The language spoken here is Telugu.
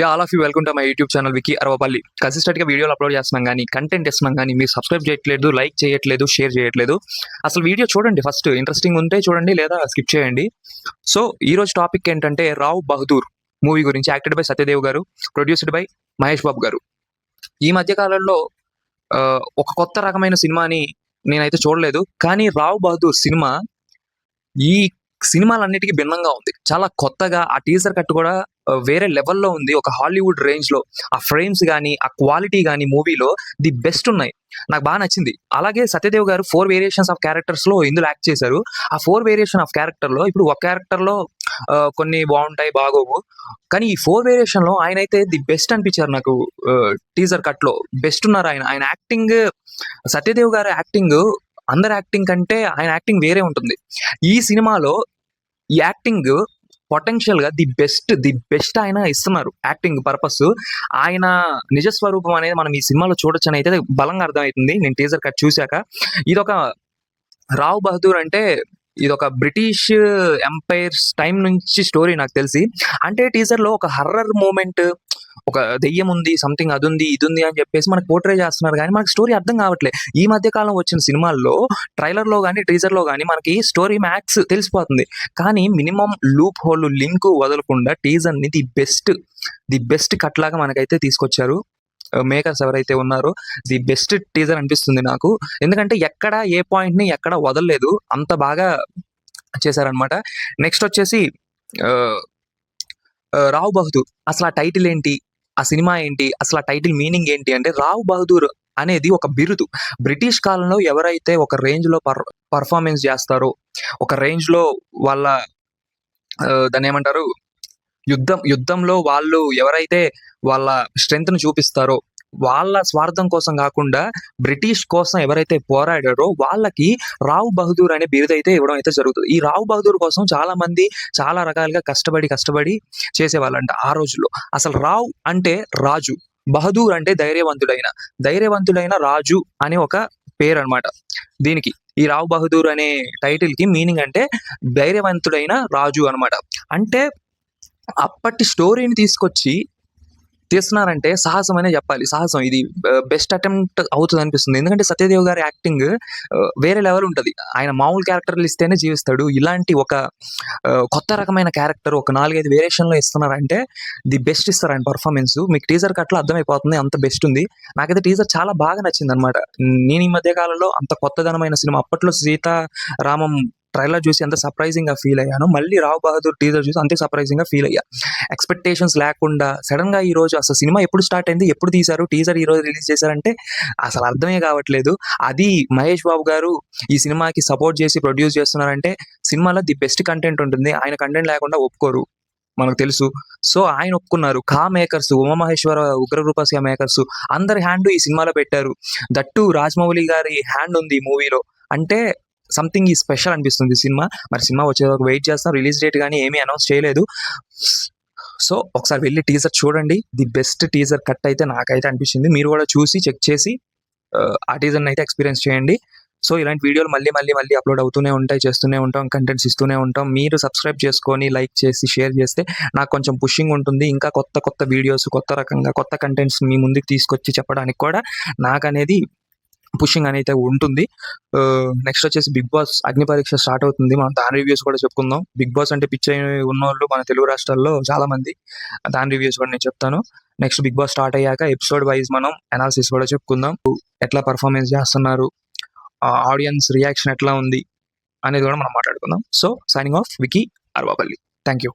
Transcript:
All of you welcome to my YouTube channel Vicky Aravapalli. కన్సిస్టెంట్గా వీడియోలు అప్లోడ్ చేస్తున్నాం కానీ కంటెంట్ ఇస్తున్నాం కానీ మీరు సబ్స్క్రైబ్ చేయట్లేదు, లైక్ చేయట్లేదు, షేర్ చేయట్లేదు. అసలు వీడియో చూడండి, ఫస్ట్ ఇంట్రెస్టింగ్ ఉంటే చూడండి, లేదా స్కిప్ చేయండి. సో ఈ రోజు టాపిక్ ఏంటంటే రావ్ బహదూర్ మూవీ గురించి. యాక్టెడ్ బై సత్యదేవ్ గారు, ప్రొడ్యూస్డ్ బై మహేష్ బాబు గారు. ఈ మధ్య కాలంలో ఒక కొత్త రకమైన సినిమాని నేనైతే చూడలేదు, కానీ రావ్ బహదూర్ సినిమా ఈ సినిమాలన్నిటికీ భిన్నంగా ఉంది. చాలా కొత్తగా ఆ టీజర్ కట్ కూడా వేరే లెవెల్లో ఉంది. ఒక హాలీవుడ్ రేంజ్ లో ఆ ఫ్రేమ్స్ కానీ ఆ క్వాలిటీ కానీ మూవీలో ది బెస్ట్ ఉన్నాయి. నాకు బాగా నచ్చింది. అలాగే సత్యదేవ్ గారు 4 వేరియేషన్స్ ఆఫ్ క్యారెక్టర్స్ లో ఇందులో యాక్ట్ చేశారు. ఆ 4 వేరియేషన్ ఆఫ్ క్యారెక్టర్ లో ఇప్పుడు ఒక క్యారెక్టర్ లో కొన్ని బాగుంటాయి, బాగోవు. కానీ ఈ 4 వేరియేషన్ లో ఆయన అయితే ది బెస్ట్ అనిపించారు నాకు. టీజర్ కట్ లో బెస్ట్ ఉన్నారు. ఆయన ఆయన యాక్టింగ్, సత్యదేవ్ గారు యాక్టింగ్ అందరి యాక్టింగ్ కంటే ఆయన యాక్టింగ్ వేరే ఉంటుంది. ఈ సినిమాలో ఈ యాక్టింగ్ పొటెన్షియల్ గా ది బెస్ట్ ఆయన ఇస్తున్నారు. యాక్టింగ్ పర్పస్, ఆయన నిజస్వరూపం అనేది మనం ఈ సినిమాలో చూడొచ్చు అని అయితే బలంగా అర్థమవుతుంది నేను టీజర్ కట్ చూశాక. ఇదొక రావ్ బహదూర్ అంటే ఇదొక బ్రిటిష్ ఎంపైర్స్ టైం నుంచి స్టోరీ నాకు తెలిసి. అంటే టీజర్ లో ఒక హర్రర్ మూమెంట్, ఒక దెయ్యం ఉంది, సంథింగ్ అది ఉంది, ఇది ఉంది అని చెప్పేసి మనకు పోర్ట్రే చేస్తున్నారు, కానీ మనకి స్టోరీ అర్థం కావట్లేదు. ఈ మధ్య కాలం వచ్చిన సినిమాల్లో ట్రైలర్ లో కానీ టీజర్ లో కానీ మనకి స్టోరీ మ్యాక్స్ తెలిసిపోతుంది. కానీ మినిమం లూప్ హోల్, లింక్ వదలకుండా టీజర్ ని ది బెస్ట్ కట్ లాగా మనకైతే తీసుకొచ్చారు మేకర్స్ ఎవరైతే ఉన్నారో. ది బెస్ట్ టీజర్ అనిపిస్తుంది నాకు, ఎందుకంటే ఎక్కడ ఏ పాయింట్ ని ఎక్కడ వదలలేదు, అంత బాగా చేశారనమాట. నెక్స్ట్ వచ్చేసి రావ్ బహదూర్. అసలు ఆ టైటిల్ ఏంటి, ఆ సినిమా ఏంటి, అసలు ఆ టైటిల్ మీనింగ్ ఏంటి అంటే, రావ్ బహదూర్ అనేది ఒక బిరుదు. బ్రిటిష్ కాలంలో ఎవరైతే ఒక రేంజ్ లో పర్ఫార్మెన్స్ చేస్తారో, ఒక రేంజ్ లో వాళ్ళ దాన్ని ఏమంటారు, యుద్ధంలో వాళ్ళు ఎవరైతే వాళ్ళ స్ట్రెంగ్త్ ను చూపిస్తారో, వాళ్ళ స్వార్థం కోసం కాకుండా బ్రిటిష్ కోసం ఎవరైతే పోరాడారో వాళ్ళకి రావ్ బహదూర్ అనే బిరుదు అయితే ఇవ్వడం అయితే జరుగుతుంది. ఈ రావ్ బహదూర్ కోసం చాలా మంది చాలా రకాలుగా కష్టపడి చేసేవాళ్ళంట ఆ రోజుల్లో. అసలు రావ్ అంటే రాజు, బహదూర్ అంటే ధైర్యవంతుడైన రాజు అనే ఒక పేరు అనమాట దీనికి. ఈ రావ్ బహదూర్ అనే టైటిల్ కి మీనింగ్ అంటే ధైర్యవంతుడైన రాజు అనమాట. అంటే అప్పటి స్టోరీని తీసుకొచ్చి తీస్తున్నారంటే సాహసం అనే చెప్పాలి. సాహసం ఇది బెస్ట్ అటెంప్ట్ అవుతుంది అనిపిస్తుంది. ఎందుకంటే సత్యదేవ్ గారి యాక్టింగ్ వేరే లెవెల్ ఉంటది. ఆయన మామూలు క్యారెక్టర్లు ఇస్తేనే జీవిస్తాడు. ఇలాంటి ఒక కొత్త రకమైన క్యారెక్టర్ ఒక 4-5 వేరియేషన్ లో ఇస్తున్నారంటే ది బెస్ట్ ఇస్తారు ఆయన పర్ఫార్మెన్స్. మీకు టీజర్ కట్లో అర్థమైపోతుంది, అంత బెస్ట్ ఉంది. నాకైతే టీజర్ చాలా బాగా నచ్చింది అనమాట. నేను ఈ మధ్య కాలంలో అంత కొత్తదనమైన సినిమా, అప్పట్లో సీతారామం ట్రైలర్ చూసి ఎంత సర్ప్రైజింగ్ గా ఫీల్ అయ్యాను, మళ్ళీ రావ్ బహదూర్ టీజర్ చూసి అంతే సర్ప్రైజింగ్ గా ఫీల్ అయ్యా. ఎక్స్పెక్టేషన్స్ లేకుండా సడన్ గా ఈ రోజు అసలు సినిమా ఎప్పుడు స్టార్ట్ అయింది, ఎప్పుడు తీశారు, టీజర్ ఈ రోజు రిలీజ్ చేశారంటే అసలు అర్థమే కావట్లేదు. అది మహేష్ బాబు గారు ఈ సినిమాకి సపోర్ట్ చేసి ప్రొడ్యూస్ చేస్తున్నారంటే సినిమాలో ది బెస్ట్ కంటెంట్ ఉంటుంది. ఆయన కంటెంట్ లేకుండా ఒప్పుకోరు, మనకు తెలుసు. సో ఆయన ఒప్పుకున్నారు. మేకర్స్, ఉమామహేశ్వర ఉగ్రరూపస్య మేకర్స్ అందరి హ్యాండ్ ఈ సినిమాలో పెట్టారు. దట్టు రాజమౌళి గారి హ్యాండ్ ఉంది ఈ మూవీలో. అంటే సంథింగ్ ఈ స్పెషల్ అనిపిస్తుంది సినిమా. మరి సినిమా వచ్చేదాకా వెయిట్ చేస్తాం. రిలీజ్ డేట్ కానీ ఏమీ అనౌన్స్ చేయలేదు. సో ఒకసారి వెళ్ళి టీజర్ చూడండి. ది బెస్ట్ టీజర్ కట్ అయితే నాకైతే అనిపించింది. మీరు కూడా చూసి చెక్ చేసి ఆ టీజర్ని అయితే ఎక్స్పీరియన్స్ చేయండి. సో ఇలాంటి వీడియోలు మళ్ళీ అప్లోడ్ అవుతూనే ఉంటాయి, చేస్తూనే ఉంటాం, కంటెంట్స్ ఇస్తూనే ఉంటాం. మీరు సబ్స్క్రైబ్ చేసుకొని లైక్ చేసి షేర్ చేస్తే నాకు కొంచెం పుషింగ్ ఉంటుంది. ఇంకా కొత్త వీడియోస్, కొత్త రకంగా కొత్త కంటెంట్స్ మీ ముందుకు తీసుకొచ్చి చెప్పడానికి కూడా నాకు అనేది పుషింగ్ అనేది ఉంటుంది. నెక్స్ట్ వచ్చేసి బిగ్ బాస్ అగ్ని పరీక్ష స్టార్ట్ అవుతుంది. మనం దాని రివ్యూస్ కూడా చెప్పుకుందాం. బిగ్ బాస్ అంటే పిచ్చి ఉన్నోళ్ళు మన తెలుగు రాష్ట్రాల్లో చాలా మంది, దాని రివ్యూస్ కూడా నేను చెప్తాను. నెక్స్ట్ బిగ్ బాస్ స్టార్ట్ అయ్యాక ఎపిసోడ్ వైజ్ మనం అనాలిసిస్ కూడా చెప్పుకుందాం. ఎట్లా పర్ఫార్మెన్స్ చేస్తున్నారు, ఆడియన్స్ రియాక్షన్ ఎట్లా ఉంది అనేది కూడా మనం మాట్లాడుకుందాం. So signing off, Vicky Aravapalli. Thank you.